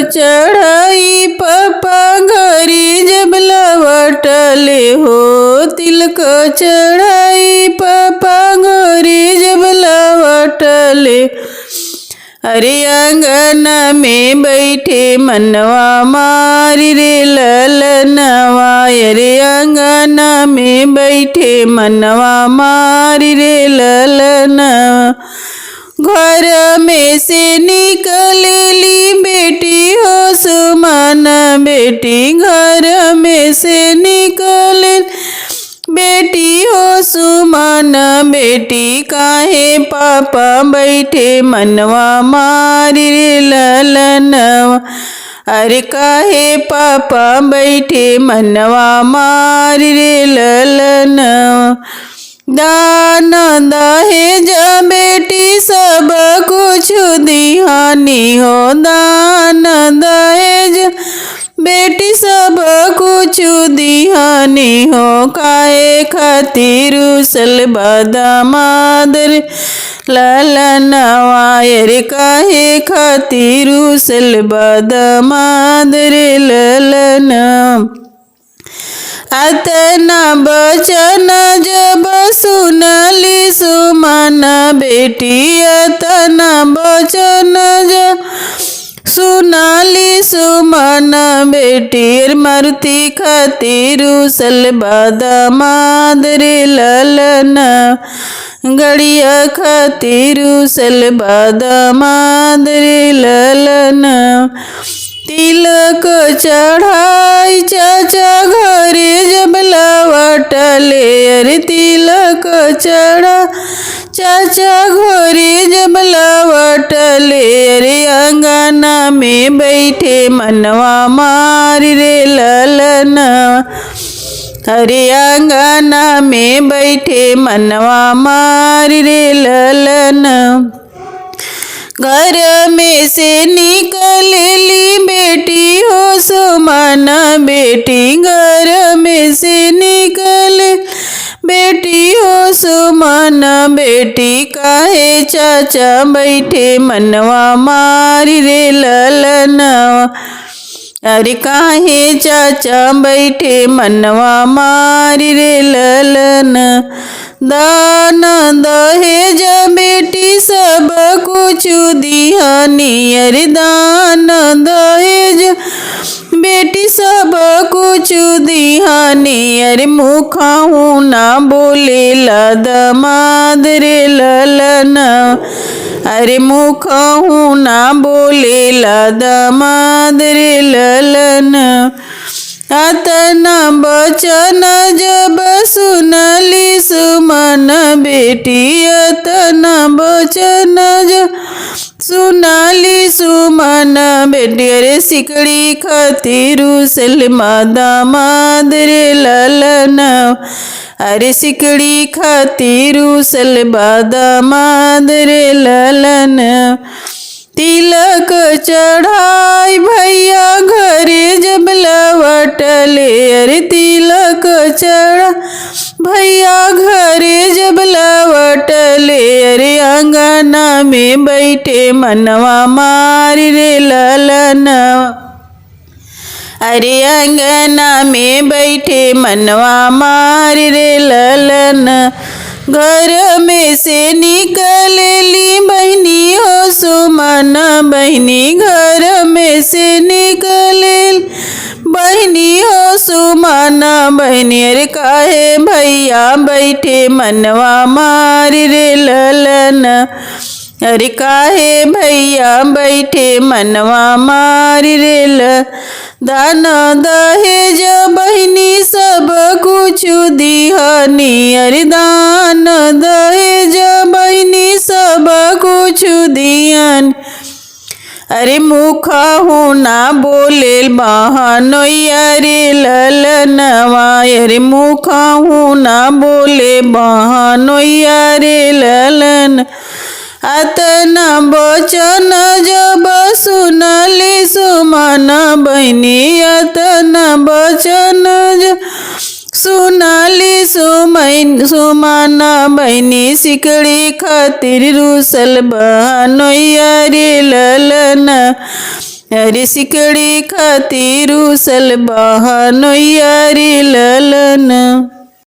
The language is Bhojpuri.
चढ़ाई पप्पा घरी जब लवटले हो। तिलक चढ़ाई पप्पा घरी जब लवटले। अरे आंगन में बैठे मनवा मारी रे ललनवा। अरे आंगन में बैठे मनवा मारी रे ललनवा। घर में से निकलेली बेटी हो सुमन बेटी। घर में से निकले बेटी हो सुमन बेटी। काहे पापा बैठे मनवा मारी रे ललनवा। अरे काहे पापा बैठे मनवा मारी रे ललनवा। दान दहेज बेटी सब कुछ दिहानी हो। दान दहेज बेटी सब कुछ दिहानी हो। काहे खातिर उसल दामाद रे ललनवा। अरे काहे खातिर उसल दामाद रे ललनवा। अतना बचन जब सुनली सुमन बेटी। अतना बचन जब सुनाली सुमन बेटी। मारुति खातिर उसल दामाद रे ललनवा। गड़िया खातिर उसल दामाद रे ललनवा। तिलक चढ़ाई चाचा घरे जब लवटले। अरे तिलक चढ़ा चाचा घरे जब लवटले। अरे आंगन में बैठे मनवा मारी रे ललनवा। अरे आंगन में बैठे मनवा मारी रे ललनवा। घर में से निकलेली बेटी हो सुमन बेटी। घर में से निकले बेटी हो सुमन बेटी। काहे चाचा बैठे मनवा मारी रे ललनवा। अरे काहे चाचा बैठे मनवा मारी रे ललनवा। दान दहेज बेटी सब कुछ दिहानी। अरे दान दहेज बेटी सब कुछ दिहानी। अरे मुखाहू ना बोले दामाद रे ललनवा। अरे मुखाहू ना बोले दामाद रे ललनवा। अतना बचन जब सुनली सुमन बेटी। अतना बचन जब सुनाली सुमन बेटी। अरे सिकड़ी खातिर उसल दामाद रे ललनवा। अरे सिकड़ी खातिर उसल दामाद रे ललनवा। तिलक चढ़ाई भैया घरे जब लवटले। अरे तिलक चढ़ा भैया घरे जब लवटले। अरे आंगन में बैठे मनवा मारी रे ललनवा। अरे आंगन में बैठे मनवा मारी रे ललनवा। घर में से निकलेली बहनी हो सुमन बहनी। घर में से निकले बहनी हो सुमन बहनी। अरे काहे भैया बैठे मनवा मारी रे ललनवा। अरे काहे भैया बैठे मनवा मारी रे दान दहेज बहनी सब कुछ दिहानी। अरे दान दहेज बहनी सब कुछ दिहानी। अरे मुखाहू ना बोले बहनोइया रे ललनवा। अरे मुखाहू ना बोले बहनोइया रे ललन। अतना बचन जब सुनली सुमन बहनी। अतना बचन जब सुनाली सुमन बहनी। सिकड़ी खातिर रुसल बहनोइया रे ललनवा। अरे सिकड़ी खातिर उसल बहनोइया रे ललन।